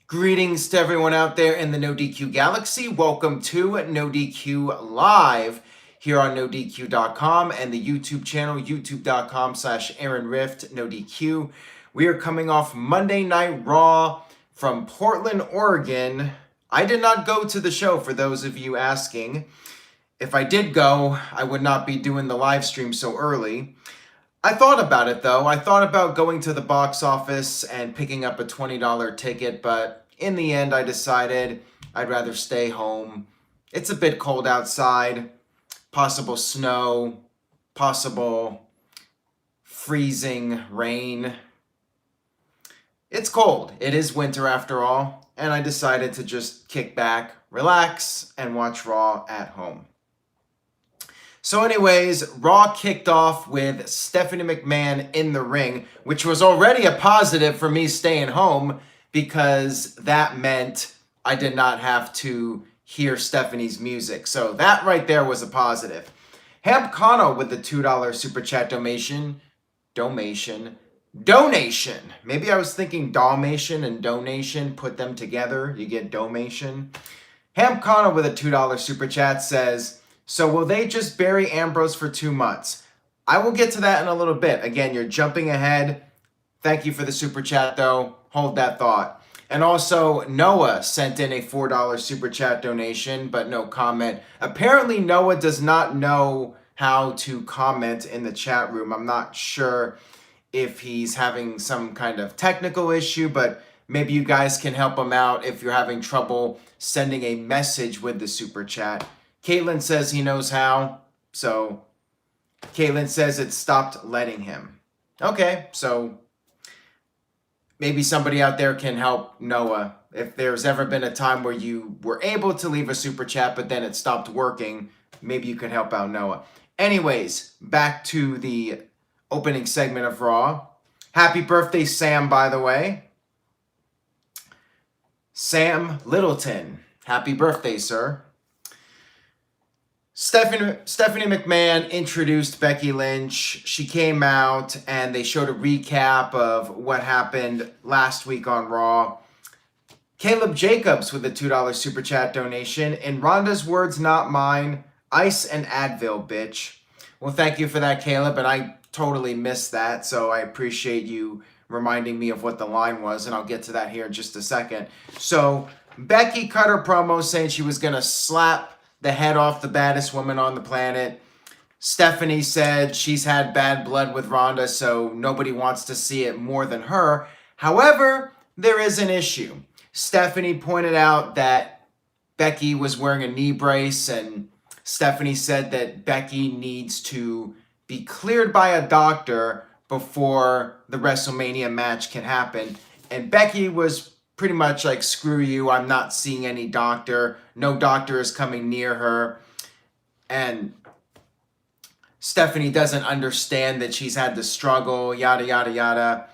Greetings to everyone out there in the NoDQ galaxy. Welcome to NoDQ Live here on NoDQ.com and the YouTube channel, youtube.com/AaronRift NoDQ. We are coming off Monday Night Raw from Portland, Oregon. I did not go to the show, for those of you asking. If I did go, I would not be doing the live stream so early. I thought about it though. I thought about going to the box office and picking up a $20 ticket, but in the end I decided I'd rather stay home. It's a bit cold outside, possible snow, possible freezing rain. It's cold. It is winter after all, and I decided to just kick back, relax, and watch Raw at home. So anyways, Raw kicked off with Stephanie McMahon in the ring, which was already a positive for me staying home because that meant I did not have to hear Stephanie's music. So that right there was a positive. Hamp Kano with the $2 super chat donation. Maybe I was thinking Dalmatian and donation, put them together, you get domation. Hamp Kano with a $2 super chat says, so will they just bury Ambrose for 2 months? I will get to that in a little bit. Again, you're jumping ahead. Thank you for the super chat, though. Hold that thought. And also, Noah sent in a $4 super chat donation, but no comment. Apparently, Noah does not know how to comment in the chat room. I'm not sure if he's having some kind of technical issue, but maybe you guys can help him out if you're having trouble sending a message with the super chat. Caitlin says he knows how, so Caitlin says it stopped letting him. Okay, so maybe somebody out there can help Noah. If there's ever been a time where you were able to leave a super chat, but then it stopped working, maybe you could help out Noah. Anyways, back to the opening segment of Raw. Happy birthday, Sam, by the way. Sam Littleton. Happy birthday, sir. Stephanie McMahon introduced Becky Lynch. She came out and they showed a recap of what happened last week on Raw. Caleb Jacobs with a $2 super chat donation. In Ronda's words, not mine, ice and Advil, bitch. Well, thank you for that, Caleb, and I totally missed that, so I appreciate you reminding me of what the line was, and I'll get to that here in just a second. So Becky cut her promo saying she was going to slap the head off the baddest woman on the planet. Stephanie said she's had bad blood with Ronda, so nobody wants to see it more than her. However, there is an issue. Stephanie pointed out that Becky was wearing a knee brace, and Stephanie said that Becky needs to be cleared by a doctor before the WrestleMania match can happen. And Becky was pretty much like, screw you, I'm not seeing any doctor. No doctor is coming near her. And Stephanie doesn't understand that she's had to struggle, yada, yada, yada.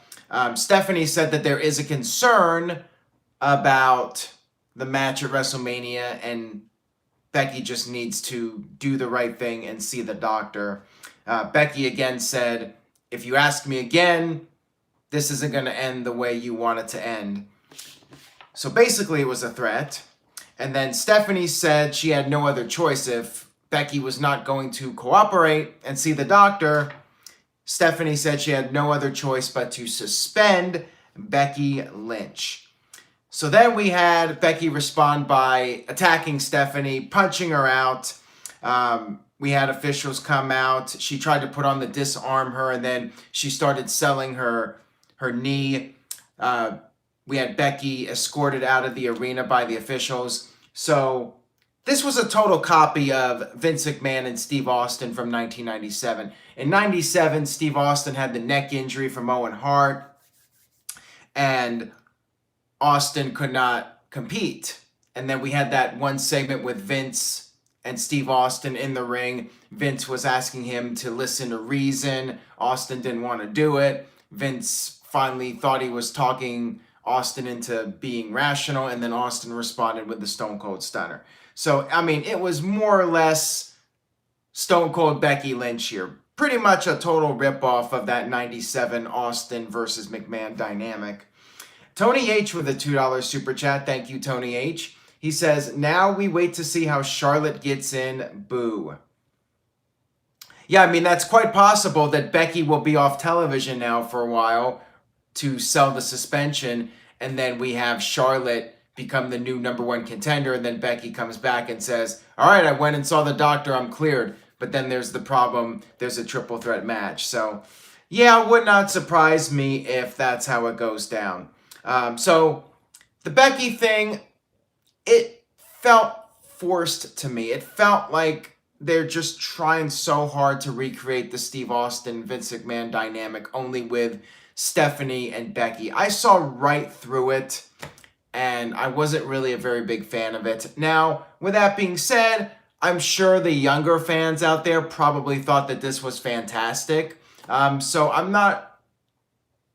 Stephanie said that there is a concern about the match at WrestleMania, and Becky just needs to do the right thing and see the doctor. Becky again said, if you ask me again, this isn't going to end the way you want it to end. So basically it was a threat. And then Stephanie said she had no other choice if Becky was not going to cooperate and see the doctor. Stephanie said she had no other choice but to suspend Becky Lynch. So then we had Becky respond by attacking Stephanie, punching her out. We had officials come out. She tried to put on the disarm her, and then she started selling her knee. We had Becky escorted out of the arena by the officials. So this was a total copy of Vince McMahon and Steve Austin from 1997. In 97, Steve Austin had the neck injury from Owen Hart, and Austin could not compete. And then we had that one segment with Vince and Steve Austin in the ring. Vince was asking him to listen to reason. Austin didn't want to do it. Vince finally thought he was talking Austin into being rational, and then Austin responded with the Stone Cold Stunner. So, I mean, it was more or less Stone Cold Becky Lynch here. Pretty much a total ripoff of that 97 Austin versus McMahon dynamic. Tony H with a $2 super chat. Thank you, Tony H. He says, now we wait to see how Charlotte gets in. Boo. Yeah, I mean, that's quite possible that Becky will be off television now for a while to sell the suspension, and then we have Charlotte become the new #1 contender, and then Becky comes back and says, all right, I went and saw the doctor, I'm cleared. But then there's the problem, there's a triple threat match. So, yeah, it would not surprise me if that's how it goes down. So, the Becky thing, it felt forced to me. It felt like they're just trying so hard to recreate the Steve Austin, Vince McMahon dynamic only with Stephanie and Becky. I saw right through it, and I wasn't really a very big fan of it. Now, with that being said, I'm sure the younger fans out there probably thought that this was fantastic. So I'm not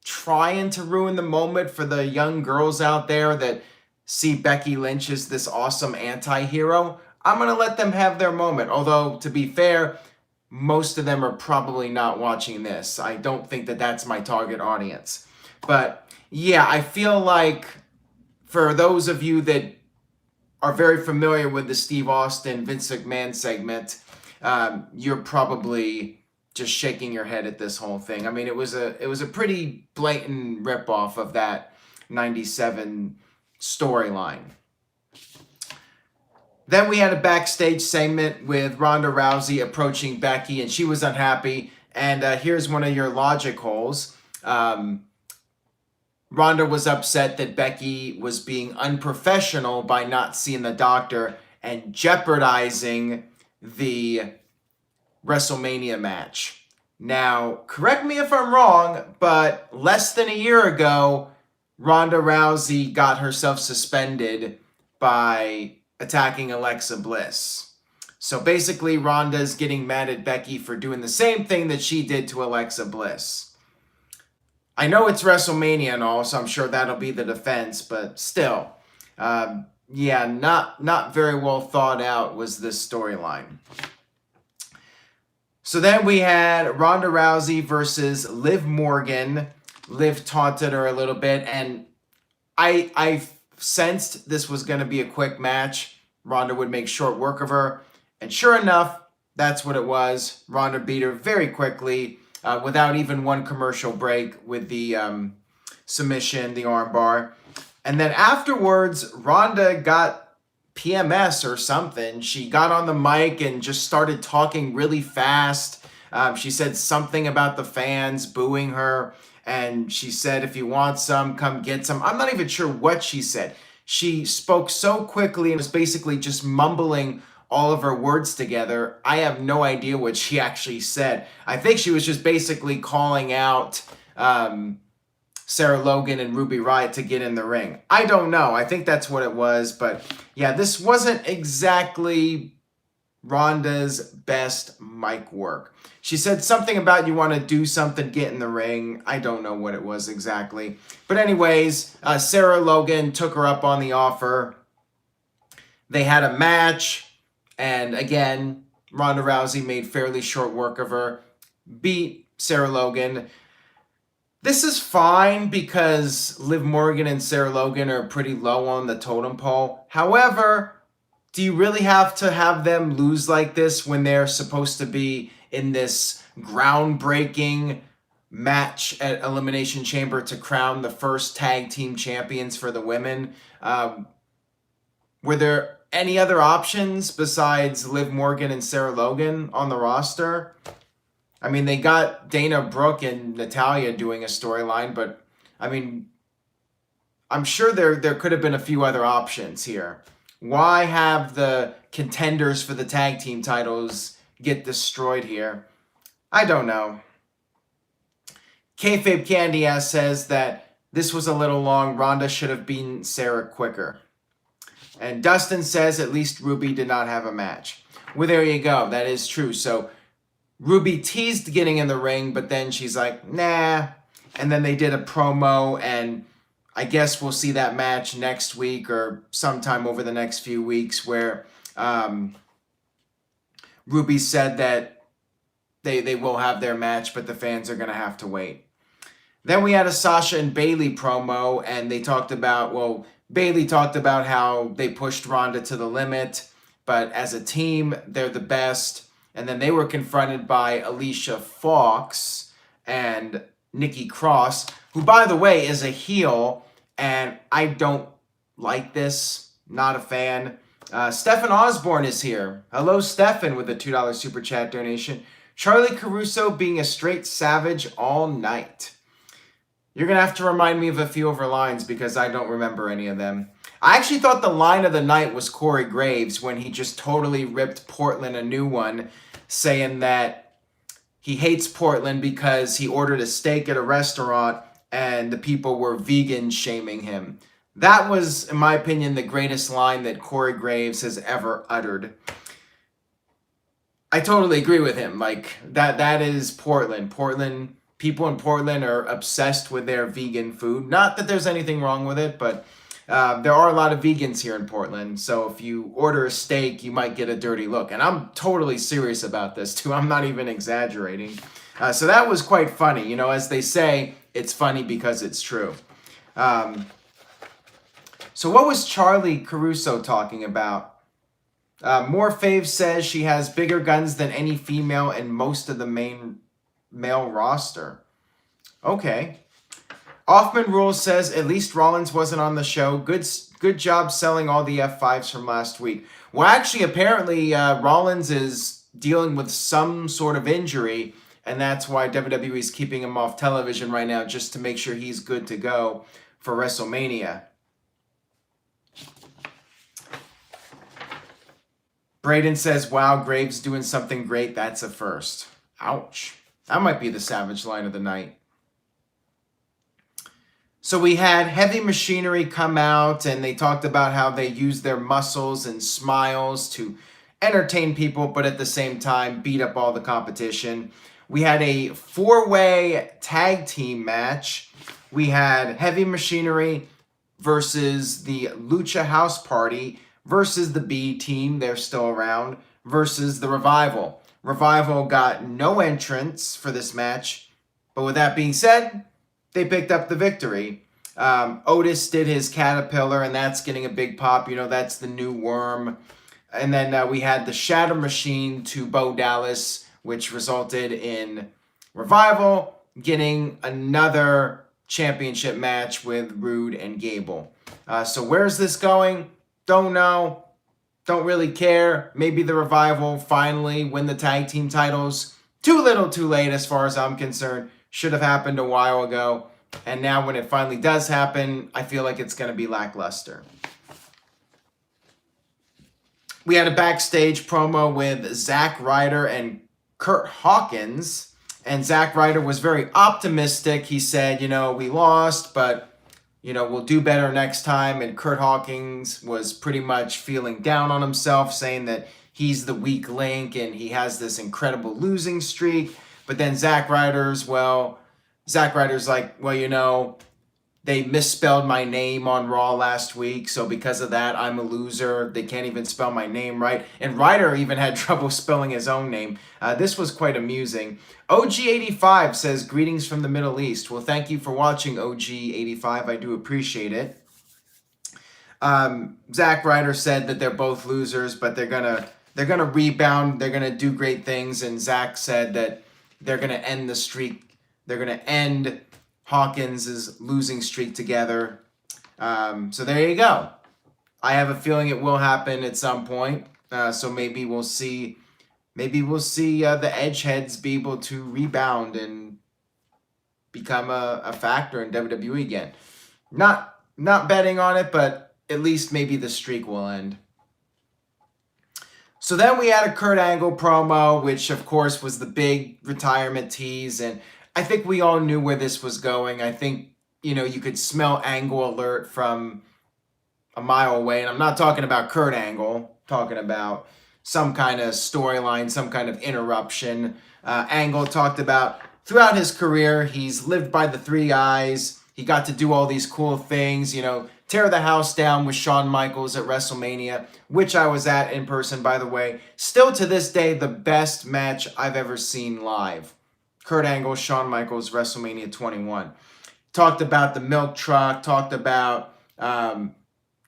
trying to ruin the moment for the young girls out there that see Becky Lynch as this awesome anti-hero. I'm going to let them have their moment. Although, to be fair, most of them are probably not watching this. I don't think that that's my target audience. But, yeah, I feel like for those of you that are very familiar with the Steve Austin, Vince McMahon segment, you're probably just shaking your head at this whole thing. I mean, it was a pretty blatant ripoff of that 97 storyline. Then we had a backstage segment with Ronda Rousey approaching Becky, and she was unhappy. And here's one of your logic holes. Ronda was upset that Becky was being unprofessional by not seeing the doctor and jeopardizing the WrestleMania match. Now, correct me if I'm wrong, but less than a year ago, Ronda Rousey got herself suspended by attacking Alexa Bliss. So basically, Ronda's getting mad at Becky for doing the same thing that she did to Alexa Bliss. I know it's WrestleMania and all, so I'm sure that'll be the defense, but still, yeah, not very well thought out was this storyline. So then we had Ronda Rousey versus Liv Morgan. Liv taunted her a little bit, and I sensed this was going to be a quick match. Ronda would make short work of her, and sure enough, that's what it was. Ronda beat her very quickly, without even one commercial break with the submission, the armbar. And then afterwards, Ronda got PMS or something. She got on the mic and just started talking really fast. She said something about the fans booing her. And she said, if you want some, come get some. I'm not even sure what she said. She spoke so quickly and was basically just mumbling all of her words together. I have no idea what she actually said. I think she was just basically calling out Sarah Logan and Ruby Riott to get in the ring. I don't know. I think that's what it was. But yeah, this wasn't exactly Ronda's best mic work. She said something about you want to do something, get in the ring. I don't know what it was exactly. But anyways, Sarah Logan took her up on the offer. They had a match. And again, Ronda Rousey made fairly short work of her, beat Sarah Logan. This is fine because Liv Morgan and Sarah Logan are pretty low on the totem pole. However, do you really have to have them lose like this when they're supposed to be in this groundbreaking match at Elimination Chamber to crown the first tag team champions for the women? Were there any other options besides Liv Morgan and Sarah Logan on the roster? I mean, they got Dana Brooke and Natalya doing a storyline, but I mean, I'm sure there could have been a few other options here. Why have the contenders for the tag team titles get destroyed here? I don't know. Kayfabe Candy Ass says that this was a little long. Ronda should have beaten Sarah quicker. And Dustin says at least Ruby did not have a match. Well, there you go. That is true. So Ruby teased getting in the ring, but then she's like, nah. And then they did a promo, and I guess we'll see that match next week or sometime over the next few weeks where Ruby said that they will have their match, but the fans are going to have to wait. Then we had a Sasha and Bayley promo, and they talked about, well, Bayley talked about how they pushed Ronda to the limit, but as a team, they're the best. And then they were confronted by Alicia Fox and Nikki Cross, who, by the way, is a heel, and I don't like this. Not a fan. Stephen Osborne is here. Hello, Stephen, with a $2 super chat donation. Charlie Caruso being a straight savage all night. You're going to have to remind me of a few of her lines because I don't remember any of them. I actually thought the line of the night was Corey Graves when he just totally ripped Portland a new one, saying that he hates Portland because he ordered a steak at a restaurant and the people were vegan shaming him. That was, in my opinion, the greatest line that Corey Graves has ever uttered. I totally agree with him. Like, that is Portland. People in Portland are obsessed with their vegan food. Not that there's anything wrong with it, but there are a lot of vegans here in Portland. So if you order a steak, you might get a dirty look. And I'm totally serious about this, too. I'm not even exaggerating. So that was quite funny. You know, as they say, it's funny because it's true. So what was Charlie Caruso talking about? More Fave says she has bigger guns than any female in most of the main male roster. Okay. Offman Rules says at least Rollins wasn't on the show. Good job selling all the F5s from last week. Well, actually, apparently Rollins is dealing with some sort of injury, and that's why WWE is keeping him off television right now, just to make sure he's good to go for WrestleMania. Braden says, wow, Graves doing something great. That's a first. Ouch. That might be the savage line of the night. So we had Heavy Machinery come out, and they talked about how they use their muscles and smiles to entertain people, but at the same time beat up all the competition. We had a 4-way tag team match. We had Heavy Machinery versus the Lucha House Party versus the B team, they're still around, versus the Revival. Revival got no entrance for this match, but with that being said, they picked up the victory. Otis did his Caterpillar, and that's getting a big pop. You know, that's the new worm. And then we had the Shatter Machine to Bo Dallas, which resulted in Revival getting another championship match with Rude and Gable. So where's this going? Don't know. Don't really care. Maybe the Revival finally win the tag team titles. Too little, too late as far as I'm concerned. Should have happened a while ago. And now when it finally does happen, I feel like it's going to be lackluster. We had a backstage promo with Zack, Ryder, and Curt Hawkins. And Zack Ryder was very optimistic. He said, you know, we lost, but you know, we'll do better next time. And Curt Hawkins was pretty much feeling down on himself, saying that he's the weak link and he has this incredible losing streak. But then Zack Ryder's like, well, you know, they misspelled my name on Raw last week, so because of that, I'm a loser. They can't even spell my name right. And Ryder even had trouble spelling his own name. This was quite amusing. OG85 says, greetings from the Middle East. Well, thank you for watching, OG85. I do appreciate it. Zack Ryder said that they're both losers, but they're gonna rebound. They're gonna do great things. And Zack said that they're gonna end the streak. They're gonna end Hawkins' losing streak together. So there you go. I have a feeling it will happen at some point. So maybe we'll see. Maybe we'll see the Edgeheads be able to rebound and become a factor in WWE again. Not betting on it, but at least maybe the streak will end. So then we had a Kurt Angle promo, which of course was the big retirement tease, and I think we all knew where this was going. I think, you know, you could smell Angle alert from a mile away. And I'm not talking about Kurt Angle. I'm talking about some kind of storyline, some kind of interruption. Angle talked about throughout his career, he's lived by the three eyes. He got to do all these cool things, you know, tear the house down with Shawn Michaels at WrestleMania, which I was at in person, by the way. Still to this day, the best match I've ever seen live. Kurt Angle, Shawn Michaels, WrestleMania 21. talked about the milk truck, talked about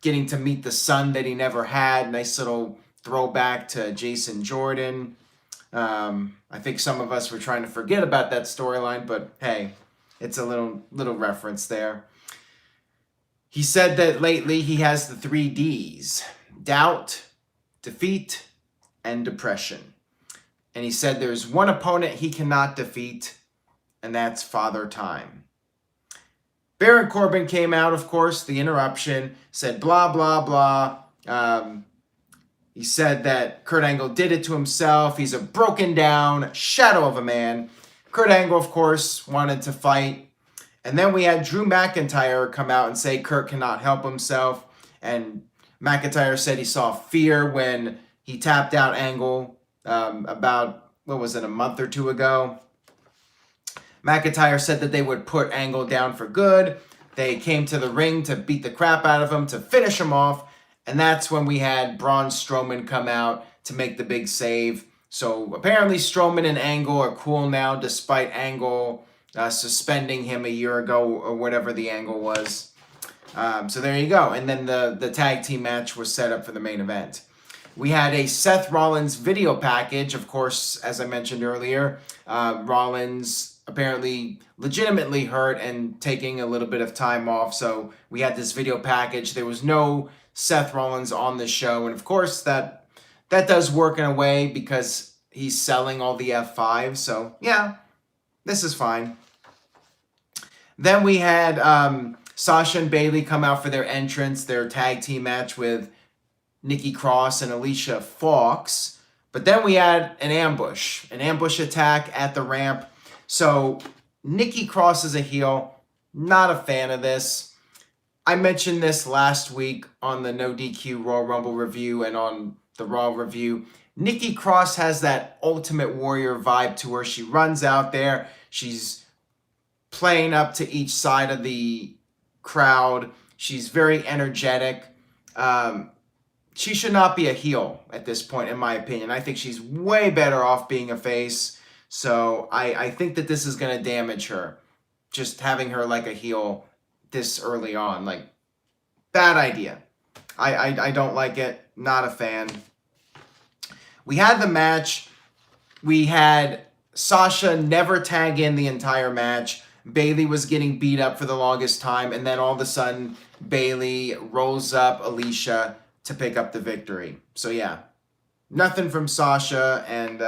getting to meet the son that he never had. Nice little throwback to Jason Jordan. I think some of us were trying to forget about that storyline, but hey, it's a little reference there. He said that lately he has the 3 Ds: doubt, defeat, and depression. And he said there's one opponent he cannot defeat, and that's Father Time. Baron Corbin came out, of course, the interruption, said blah, blah, blah. He said that Kurt Angle did it to himself. He's a broken down shadow of a man. Kurt Angle, of course, wanted to fight. And then we had Drew McIntyre come out and say Kurt cannot help himself. And McIntyre said he saw fear when he tapped out Angle about, a month or 2 ago. McIntyre said that they would put Angle down for good. They came to the ring to beat the crap out of him, to finish him off. And that's when we had Braun Strowman come out to make the big save. So apparently Strowman and Angle are cool now, despite Angle suspending him a year ago or whatever the angle was. So there you go. And then the tag team match was set up for the main event. We had a Seth Rollins video package. Of course, as I mentioned earlier, Rollins apparently legitimately hurt and taking a little bit of time off. So we had this video package. There was no Seth Rollins on the show. And of course, that does work in a way because he's selling all the F5. So yeah, this is fine. Then we had Sasha and Bayley come out for their entrance, their tag team match with Nikki Cross and Alicia Fox. But then we had an ambush attack at the ramp. So Nikki Cross is a heel. Not a fan of this. I mentioned this last week on the NoDQ Raw Rumble review and on the Raw review. Nikki Cross has that Ultimate Warrior vibe to her. She runs out there. She's playing up to each side of the crowd. She's very energetic. She should not be a heel at this point, in my opinion. I think she's way better off being a face. So I think that this is going to damage her. Just having her like a heel this early on. Like, bad idea. I don't like it. Not a fan. We had the match. We had Sasha never tag in the entire match. Bayley was getting beat up for the longest time. And then all of a sudden, Bayley rolls up Alicia to pick up the victory. So yeah, nothing from Sasha. And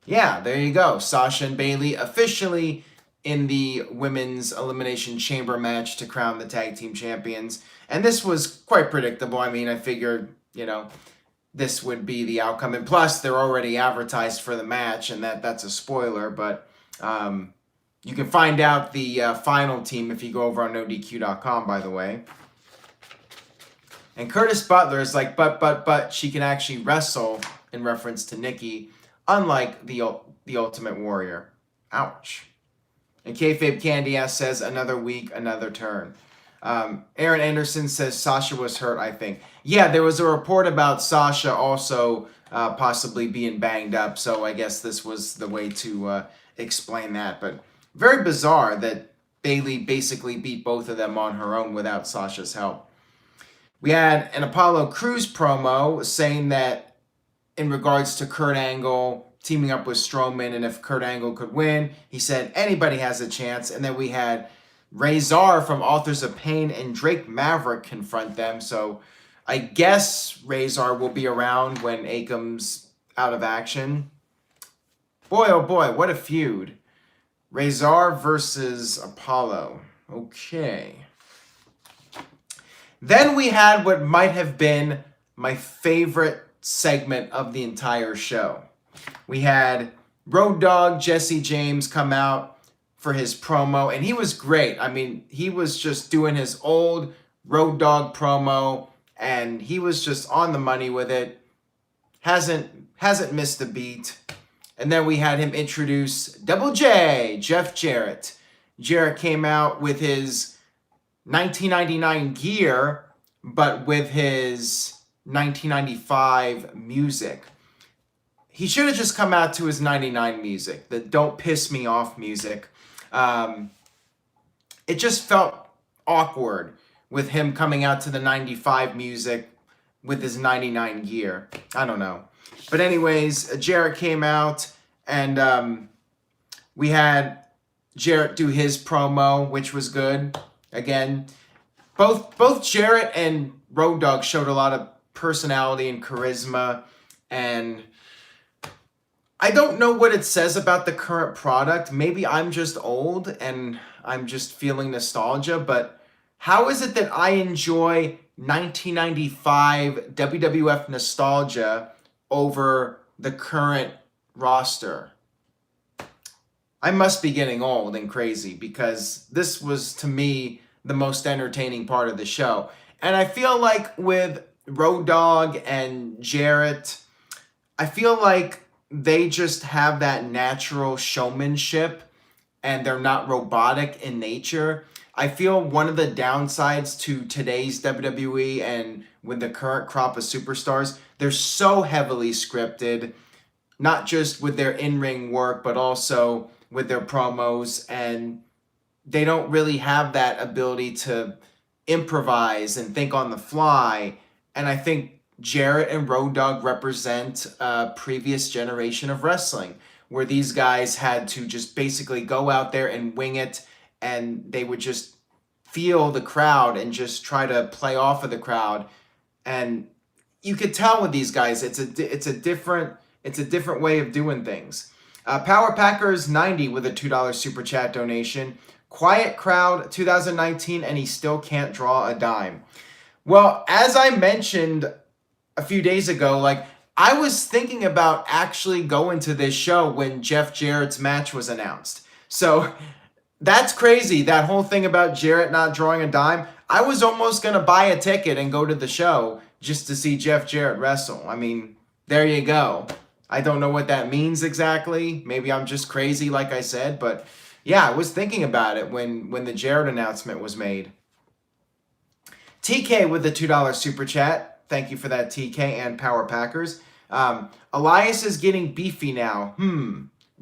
yeah, there you go. Sasha and Bayley officially in the Women's Elimination Chamber match to crown the tag team champions. And this was quite predictable. I mean, I figured, this would be the outcome. And plus, they're already advertised for the match, and that's a spoiler. But you can find out the final team if you go over on NoDQ.com, by the way. And Curtis Butler is like, but she can actually wrestle, in reference to Nikki, unlike the Ultimate Warrior. Ouch. And Kayfabe Candy Ass says, another week, another turn. Aaron Anderson says Sasha was hurt, I think. Yeah, there was a report about Sasha also possibly being banged up, so I guess this was the way to explain that. But very bizarre that Bayley basically beat both of them on her own without Sasha's help. We had an Apollo Crews promo saying that in regards to Kurt Angle teaming up with Strowman, and if Kurt Angle could win, he said anybody has a chance. And then we had Razor from Authors of Pain and Drake Maverick confront them. So I guess Razor will be around when Akam's out of action. Boy, oh boy, what a feud. Razor versus Apollo. Okay. Then we had what might have been my favorite segment of the entire show. We had Road Dogg Jesse James come out for his promo, and he was great. I mean, he was just doing his old Road Dogg promo, and he was just on the money with it. Hasn't missed a beat. And then we had him introduce Double J, Jeff Jarrett. Jarrett came out with his 1999 gear, but with his 1995 music. He should have just come out to his 99 music, the Don't Piss Me Off music. it just felt awkward with him coming out to the 95 music with his 99 gear. I don't know. But anyways, Jarrett came out, and we had Jarrett do his promo, which was good. Again, both Jarrett and Road Dogg showed a lot of personality and charisma, and I don't know what it says about the current product. Maybe I'm just old and I'm just feeling nostalgia, but how is it that I enjoy 1995 WWF nostalgia over the current roster? I must be getting old and crazy, because this was, to me, the most entertaining part of the show. And I feel like with Road Dogg and Jarrett, I feel like they just have that natural showmanship and they're not robotic in nature. I feel one of the downsides to today's WWE and with the current crop of superstars, they're so heavily scripted, not just with their in-ring work, but also with their promos, and they don't really have that ability to improvise and think on the fly. And I think Jarrett and Road Dogg represent a previous generation of wrestling, where these guys had to just basically go out there and wing it, and they would just feel the crowd and just try to play off of the crowd. And you could tell with these guys, it's a different way of doing things. Power Packers 90 with a $2 super chat donation. Quiet crowd 2019, and he still can't draw a dime. Well, as I mentioned a few days ago, like, I was thinking about actually going to this show when Jeff Jarrett's match was announced. So that's crazy, that whole thing about Jarrett not drawing a dime. I was almost going to buy a ticket and go to the show just to see Jeff Jarrett wrestle. I mean, there you go. I don't know what that means exactly. Maybe I'm just crazy, like I said. But yeah, I was thinking about it when the Jarrett announcement was made. TK with the $2 super chat. Thank you for that, TK and Power Packers. Elias is getting beefy now.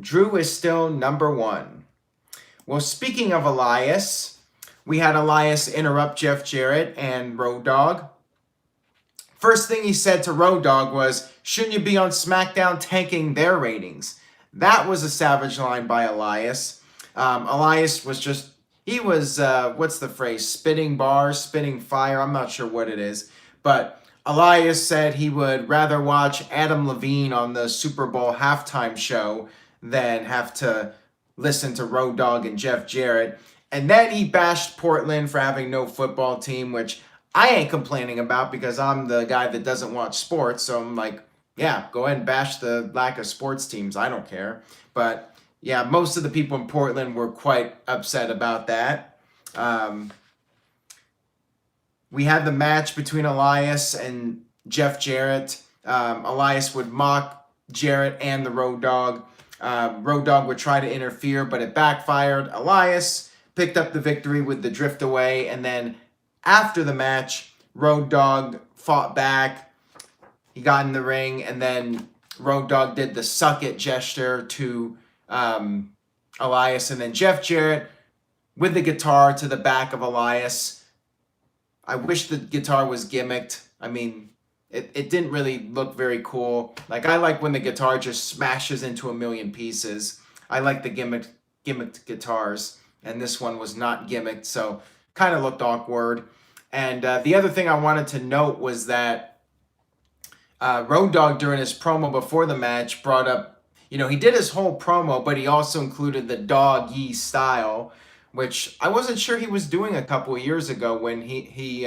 Drew is still number one. Well, speaking of Elias, we had Elias interrupt Jeff Jarrett and Road Dogg. First thing he said to Road Dogg was, "Shouldn't you be on SmackDown tanking their ratings?" That was a savage line by Elias. Elias was just, he was, what's the phrase? Spitting bars, spitting fire. I'm not sure what it is. But Elias said he would rather watch Adam Levine on the Super Bowl halftime show than have to listen to Road Dogg and Jeff Jarrett. And then he bashed Portland for having no football team, which I ain't complaining about because I'm the guy that doesn't watch sports. So I'm like, yeah, go ahead and bash the lack of sports teams. I don't care. But yeah, most of the people in Portland were quite upset about that. We had the match between Elias and Jeff Jarrett. Elias would mock Jarrett and the Road Dogg. Road Dogg would try to interfere, but it backfired. Elias picked up the victory with the drift away, and then after the match, Road Dogg fought back. He got in the ring, and then Road Dogg did the suck it gesture to Elias, and then Jeff Jarrett with the guitar to the back of Elias. I wish the guitar was gimmicked. I mean, it didn't really look very cool. Like, I like when the guitar just smashes into a million pieces. I like the gimmicked guitars, and this one was not gimmicked, so kind of looked awkward. And the other thing I wanted to note was that Road Dogg, during his promo before the match, brought up, he did his whole promo, but he also included the doggy style, which I wasn't sure he was doing a couple of years ago when he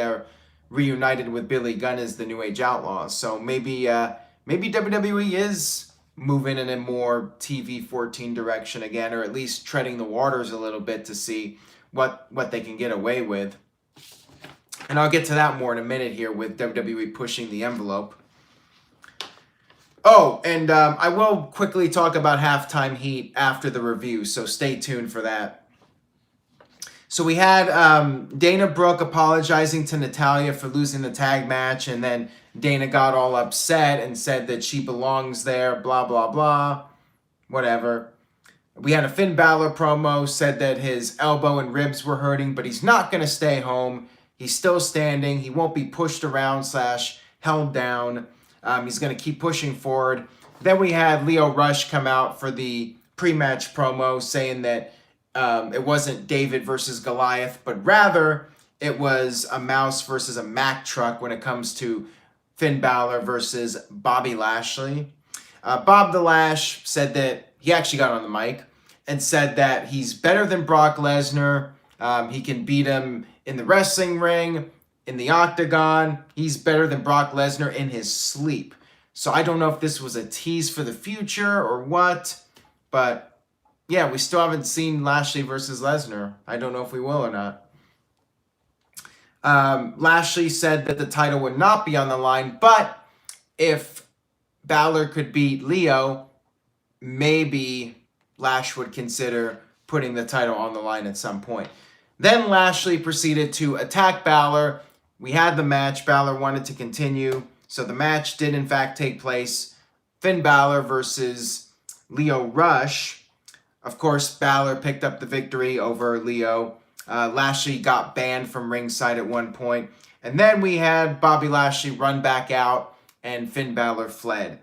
reunited with Billy Gunn as the New Age Outlaws. So maybe WWE is moving in a more TV-14 direction again, or at least treading the waters a little bit to see what they can get away with. And I'll get to that more in a minute here with WWE pushing the envelope. Oh, and I will quickly talk about Halftime Heat after the review, so stay tuned for that. So we had Dana Brooke apologizing to Natalya for losing the tag match, and then Dana got all upset and said that she belongs there, blah, blah, blah, whatever. We had a Finn Balor promo, said that his elbow and ribs were hurting, but he's not going to stay home. He's still standing. He won't be pushed around / held down. He's going to keep pushing forward. Then we had Lio Rush come out for the pre-match promo saying that it wasn't David versus Goliath, but rather it was a mouse versus a Mack truck when it comes to Finn Balor versus Bobby Lashley. Bob the Lash said that he actually got on the mic and said that he's better than Brock Lesnar. He can beat him in the wrestling ring, in the octagon. He's better than Brock Lesnar in his sleep. So I don't know if this was a tease for the future or what, but yeah, we still haven't seen Lashley versus Lesnar. I don't know if we will or not. Lashley said that the title would not be on the line, but if Balor could beat Leo, maybe Lash would consider putting the title on the line at some point. Then Lashley proceeded to attack Balor. We had the match. Balor wanted to continue. So the match did in fact take place. Finn Balor versus Lio Rush. Of course, Balor picked up the victory over Leo. Lashley got banned from ringside at one point. And then we had Bobby Lashley run back out and Finn Balor fled.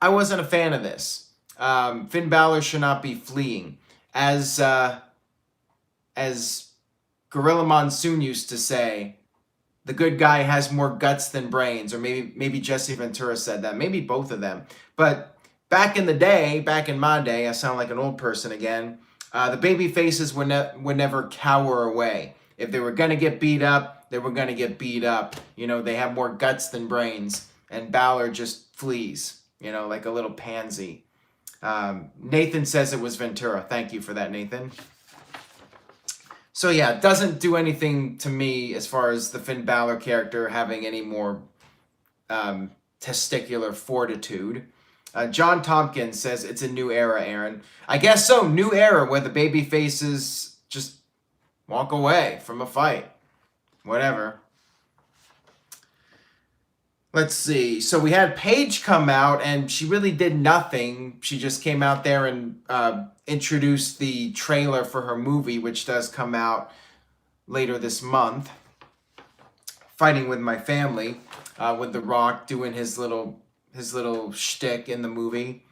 I wasn't a fan of this. Finn Balor should not be fleeing. As Gorilla Monsoon used to say, the good guy has more guts than brains. Or maybe Jesse Ventura said that. Maybe both of them. But back in the day, back in my day, I sound like an old person again, the baby faces would never cower away. If they were going to get beat up, they were going to get beat up. You know, they have more guts than brains. And Balor just flees, you know, like a little pansy. Nathan says it was Ventura. Thank you for that, Nathan. So yeah, it doesn't do anything to me as far as the Finn Balor character having any more testicular fortitude. John Tompkins says it's a new era, Aaron. I guess so. New era where the baby faces just walk away from a fight. Whatever. Let's see. So we had Paige come out, and she really did nothing. She just came out there and introduced the trailer for her movie, which does come out later this month. Fighting with My Family, with The Rock doing his little shtick in the movie.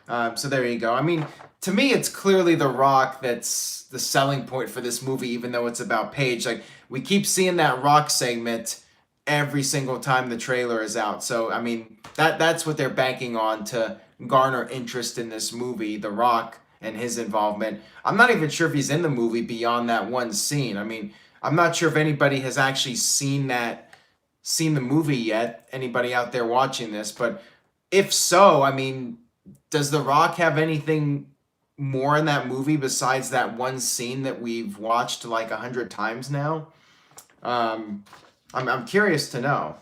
So there you go. I mean, to me, it's clearly The Rock that's the selling point for this movie, even though it's about Paige. Like, we keep seeing that Rock segment every single time the trailer is out. So, I mean, that's what they're banking on to garner interest in this movie, The Rock and his involvement. I'm not even sure if he's in the movie beyond that one scene. I mean, I'm not sure if anybody has actually seen the movie yet, anybody out there watching this, but if so, I mean, does The Rock have anything more in that movie besides that one scene that we've watched like 100 times now? I'm curious to know.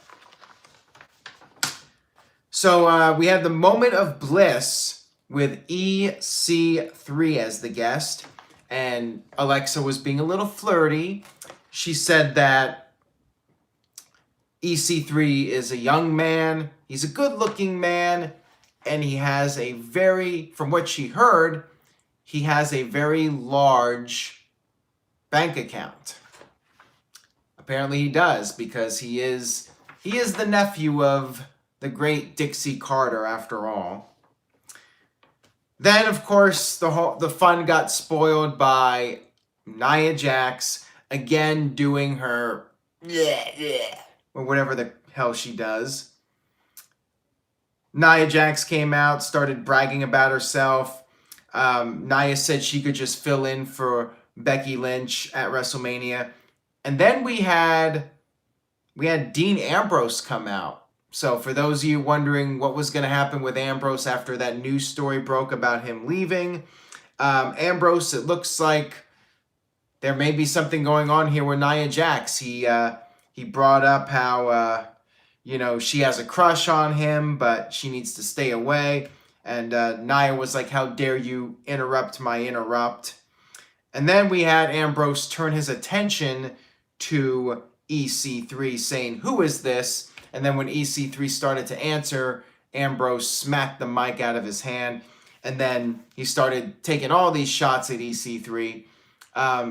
So we had the moment of bliss with EC3 as the guest, and Alexa was being a little flirty. She said that EC3 is a young man, he's a good-looking man, and he has a very, from what she heard, he has a very large bank account. Apparently he does, because he is the nephew of the great Dixie Carter, after all. Then, of course, the fun got spoiled by Nia Jax again doing her or whatever the hell she does. Nia Jax came out, started bragging about herself. Nia said she could just fill in for Becky Lynch at WrestleMania. And then we had Dean Ambrose come out. So for those of you wondering what was going to happen with Ambrose after that news story broke about him leaving, Ambrose, it looks like there may be something going on here with Nia Jax. He brought up how she has a crush on him, but she needs to stay away. And Nia was like, "How dare you interrupt my interrupt?" And then we had Ambrose turn his attention to EC3, saying, "Who is this?" And then when EC3 started to answer, Ambrose smacked the mic out of his hand. And then he started taking all these shots at EC3.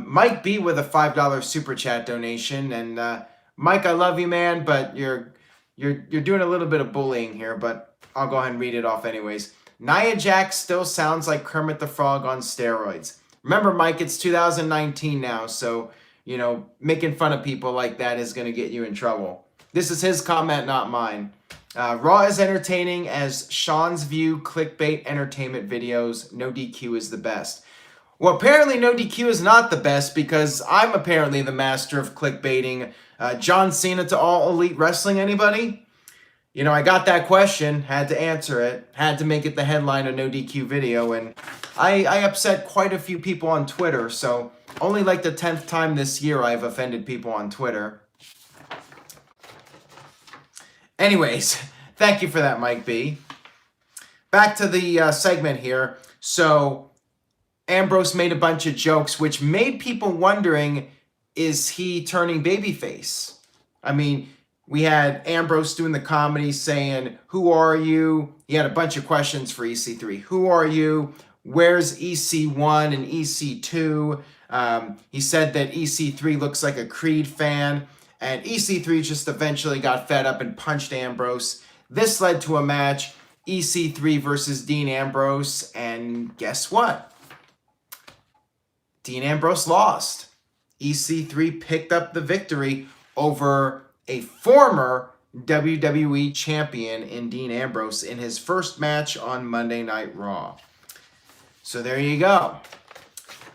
Mike B with a $5 super chat donation. And Mike, I love you, man, but you're doing a little bit of bullying here, but I'll go ahead and read it off anyways. Nia Jax still sounds like Kermit the Frog on steroids. Remember, Mike, it's 2019 now, so, you know, making fun of people like that is going to get you in trouble. This is his comment, not mine. Raw is entertaining as Sean's View clickbait entertainment videos. NoDQ is the best. Well, apparently NoDQ is not the best because I'm apparently the master of clickbaiting. John Cena to All Elite Wrestling, anybody? You know, I got that question, had to answer it, had to make it the headline of NoDQ video, and I upset quite a few people on Twitter, so only like the 10th time this year I've offended people on Twitter. Anyways, thank you for that, Mike B. Back to the segment here. So, Ambrose made a bunch of jokes, which made people wondering, is he turning babyface? I mean, we had Ambrose doing the comedy saying, who are you? He had a bunch of questions for EC3. Who are you? Where's EC1 and EC2? He said that EC3 looks like a Creed fan. And EC3 just eventually got fed up and punched Ambrose. This led to a match, EC3 versus Dean Ambrose. And guess what? Dean Ambrose lost. EC3 picked up the victory over a former WWE champion in Dean Ambrose in his first match on Monday Night Raw. So there you go.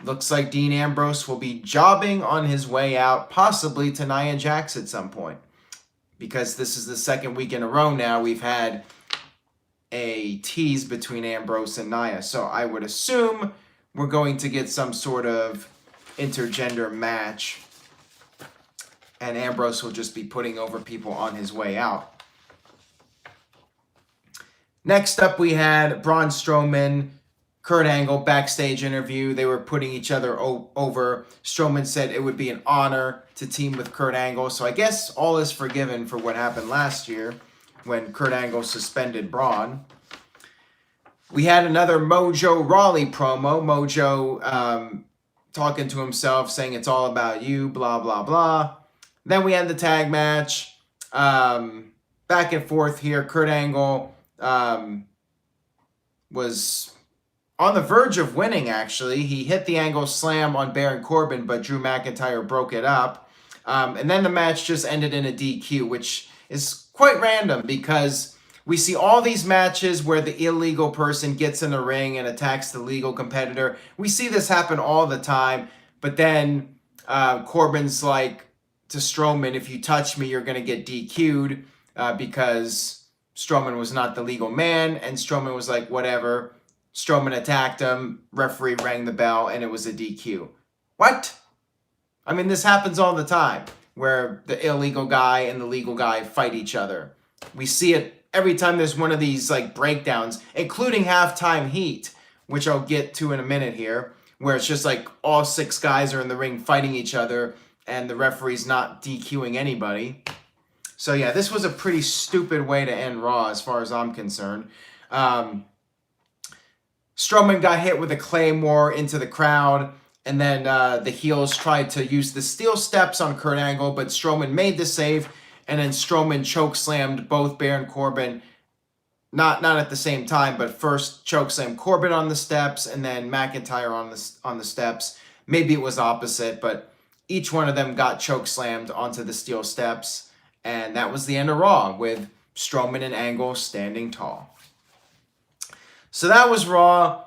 Looks like Dean Ambrose will be jobbing on his way out, possibly to Nia Jax at some point. Because this is the second week in a row now we've had a tease between Ambrose and Nia. So I would assume we're going to get some sort of intergender match. And Ambrose will just be putting over people on his way out. Next up we had Braun Strowman, Kurt Angle backstage interview. They were putting each other over. Strowman said it would be an honor to team with Kurt Angle. So I guess all is forgiven for what happened last year when Kurt Angle suspended Braun. We had another Mojo Rawley promo. Mojo talking to himself, saying it's all about you, blah, blah, blah. Then we had the tag match. Back and forth here. Kurt Angle was on the verge of winning, actually. He hit the Angle slam on Baron Corbin, but Drew McIntyre broke it up. And then the match just ended in a DQ, which is quite random because we see all these matches where the illegal person gets in the ring and attacks the legal competitor. We see this happen all the time, but then Corbin's like to Strowman, if you touch me, you're going to get DQ'd because Strowman was not the legal man, and Strowman was like, whatever. Strowman attacked him, referee rang the bell, and it was a DQ. What? I mean, this happens all the time, where the illegal guy and the legal guy fight each other. We see it every time there's one of these like breakdowns, including halftime heat, which I'll get to in a minute here, where it's just like all 6 guys are in the ring fighting each other, and the referee's not DQing anybody. So yeah, this was a pretty stupid way to end Raw as far as I'm concerned. Strowman got hit with a Claymore into the crowd, and then the heels tried to use the steel steps on Kurt Angle, but Strowman made the save, and then Strowman chokeslammed both Baron Corbin, not at the same time, but first chokeslammed Corbin on the steps, and then McIntyre on the steps. Maybe it was opposite, but each one of them got chokeslammed onto the steel steps, and that was the end of Raw, with Strowman and Angle standing tall. So that was Raw.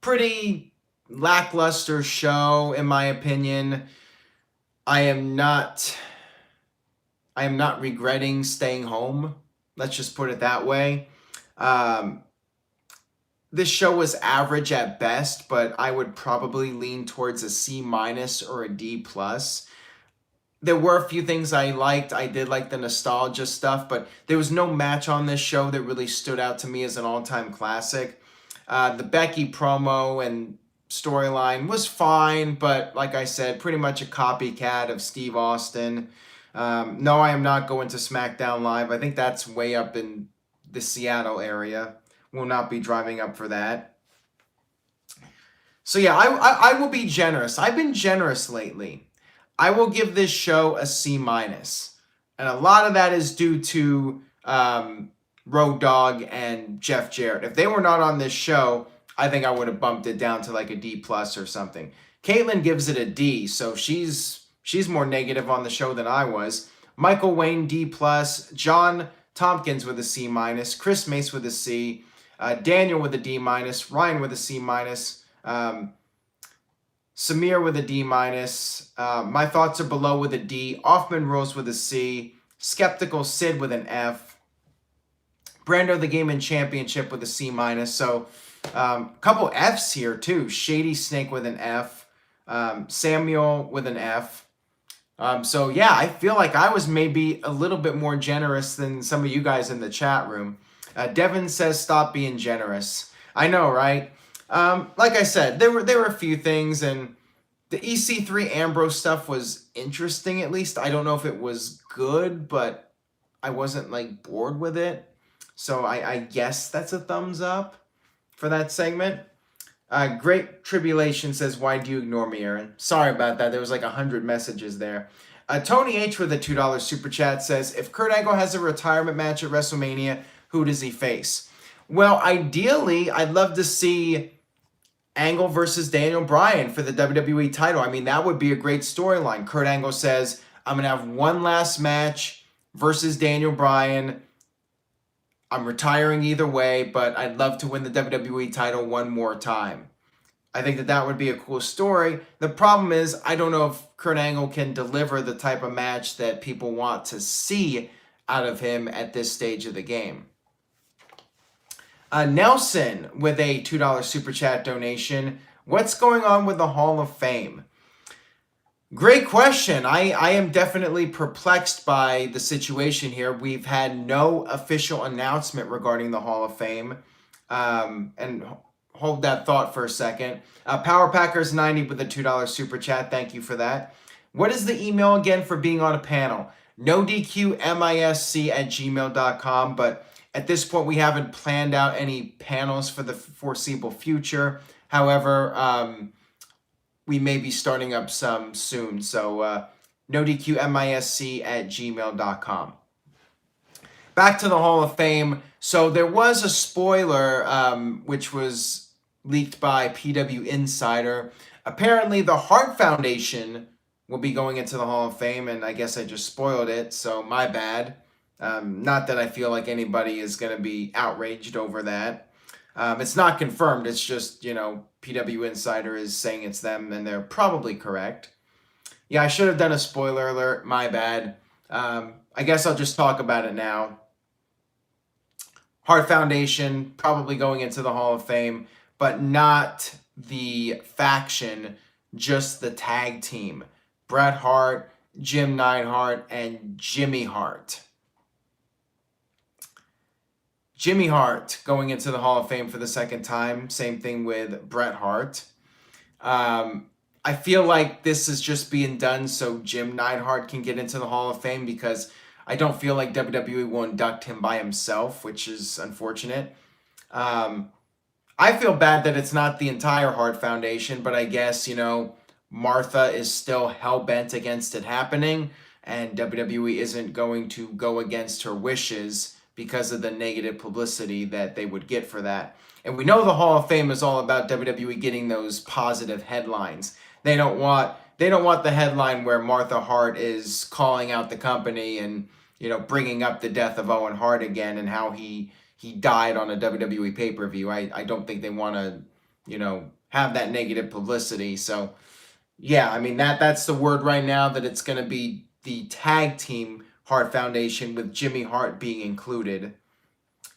Pretty lackluster show, in my opinion. I am not regretting staying home. Let's just put it that way. This show was average at best, but I would probably lean towards a C- or a D+. There were a few things I liked. I did like the nostalgia stuff, but there was no match on this show that really stood out to me as an all-time classic. The Becky promo and storyline was fine, but like I said, pretty much a copycat of Steve Austin. No, I am not going to SmackDown Live. I think that's way up in the Seattle area. Will not be driving up for that. So yeah, I will be generous. I've been generous lately. I will give this show a C minus, and a lot of that is due to Road Dogg and Jeff Jarrett. If they were not on this show, I think I would have bumped it down to like a D plus or something. Caitlyn gives it a D, so she's more negative on the show than I was. Michael Wayne D plus, John Tompkins with a C minus, Chris Mace with a C, Daniel with a D minus, Ryan with a C minus, Samir with a D minus, My Thoughts Are Below with a D, Offman Rose with a C, Skeptical Sid with an F, Brando the Game and Championship with a C minus. So couple Fs here too. Shady Snake with an F, Samuel with an F. So yeah, I feel like I was maybe a little bit more generous than some of you guys in the chat room. Devin says stop being generous. I know, right? Like I said, there were a few things, and the EC3 Ambrose stuff was interesting at least. I don't know if it was good, but I wasn't like bored with it. So I guess that's a thumbs up for that segment. Great Tribulation says, why do you ignore me, Aaron? Sorry about that. There was like 100 messages there. Tony H with a $2 super chat says, if Kurt Angle has a retirement match at WrestleMania, who does he face? Well, ideally, I'd love to see Angle versus Daniel Bryan for the WWE title. I mean, that would be a great storyline. Kurt Angle says, I'm going to have one last match versus Daniel Bryan. I'm retiring either way, but I'd love to win the WWE title one more time. I think that would be a cool story. The problem is, I don't know if Kurt Angle can deliver the type of match that people want to see out of him at this stage of the game. Nelson with a $2 super chat donation. What's going on with the Hall of Fame? Great question. I am definitely perplexed by the situation here. We've had no official announcement regarding the Hall of Fame. And hold that thought for a second. Power Packers 90 with a $2 super chat. Thank you for that. What is the email again for being on a panel? NoDQMISC@gmail.com. But at this point, we haven't planned out any panels for the foreseeable future. However, we may be starting up some soon. So NoDQMISC@gmail.com. Back to the Hall of Fame. So there was a spoiler which was leaked by PW Insider. Apparently the Hart Foundation will be going into the Hall of Fame, and I guess I just spoiled it, so my bad. Not that I feel like anybody is going to be outraged over that. It's not confirmed. It's just, PW Insider is saying it's them, and they're probably correct. Yeah, I should have done a spoiler alert. My bad. I guess I'll just talk about it now. Hart Foundation probably going into the Hall of Fame, but not the faction, just the tag team. Bret Hart, Jim Neidhart, and Jimmy Hart. Jimmy Hart going into the Hall of Fame for the second time. Same thing with Bret Hart. I feel like this is just being done so Jim Neidhart can get into the Hall of Fame, because I don't feel like WWE will induct him by himself, which is unfortunate. I feel bad that it's not the entire Hart Foundation, but I guess, Martha is still hell-bent against it happening, and WWE isn't going to go against her wishes because of the negative publicity that they would get for that. And we know the Hall of Fame is all about WWE getting those positive headlines. They don't want the headline where Martha Hart is calling out the company and, bringing up the death of Owen Hart again and how he died on a WWE pay-per-view. I don't think they want to, have that negative publicity. So, yeah, I mean, that's the word right now, that it's going to be the tag team Hart Foundation with Jimmy Hart being included,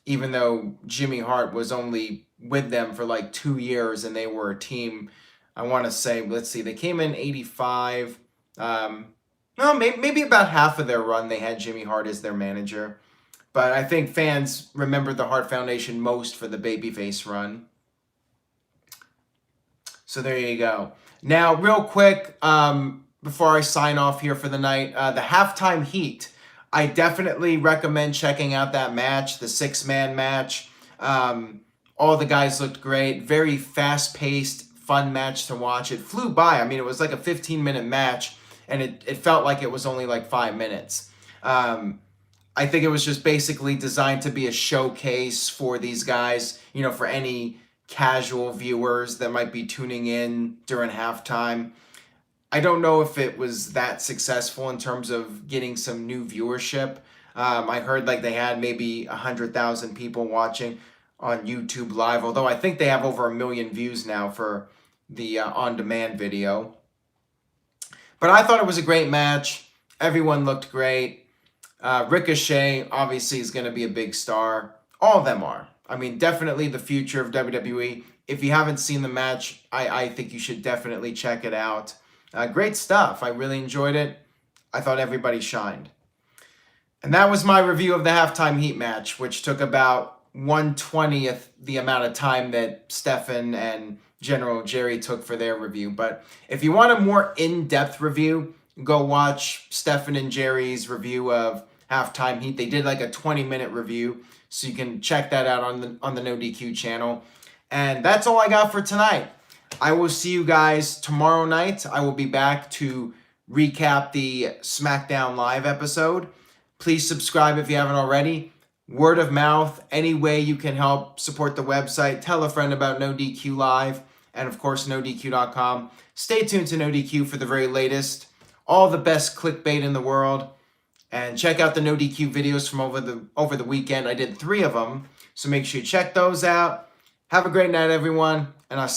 even though Jimmy Hart was only with them for like 2 years and they were a team. I want to say, let's see, they came in 85. Maybe about half of their run they had Jimmy Hart as their manager. But I think fans remember the Hart Foundation most for the babyface run. So there you go. Now, real quick, before I sign off here for the night, the Halftime Heat. I definitely recommend checking out that match, the 6-man match. All the guys looked great. Very fast-paced, fun match to watch. It flew by. I mean, it was like a 15-minute match, and it felt like it was only like 5 minutes. I think it was just basically designed to be a showcase for these guys, you know, for any casual viewers that might be tuning in during halftime. I don't know if it was that successful in terms of getting some new viewership. I heard like they had maybe 100,000 people watching on YouTube Live, although I think they have over 1 million views now for the on-demand video. But I thought it was a great match. Everyone looked great. Ricochet obviously is going to be a big star. All of them are. I mean, definitely the future of WWE. If you haven't seen the match, I think you should definitely check it out. Great stuff. I really enjoyed it. I thought everybody shined. And that was my review of the halftime heat match, which took about 1/20th the amount of time that Stefan and General Jerry took for their review. But if you want a more in-depth review, go watch Stefan and Jerry's review of halftime heat. They did like a 20-minute review, so you can check that out on the NoDQ channel. And that's all I got for tonight. I will see you guys tomorrow night. I will be back to recap the SmackDown Live episode. Please subscribe if you haven't already. Word of mouth, any way you can help support the website. Tell a friend about NoDQ Live and, of course, NoDQ.com. Stay tuned to NoDQ for the very latest. All the best clickbait in the world. And check out the NoDQ videos from over the weekend. I did 3 of them, so make sure you check those out. Have a great night, everyone, and I'll see you.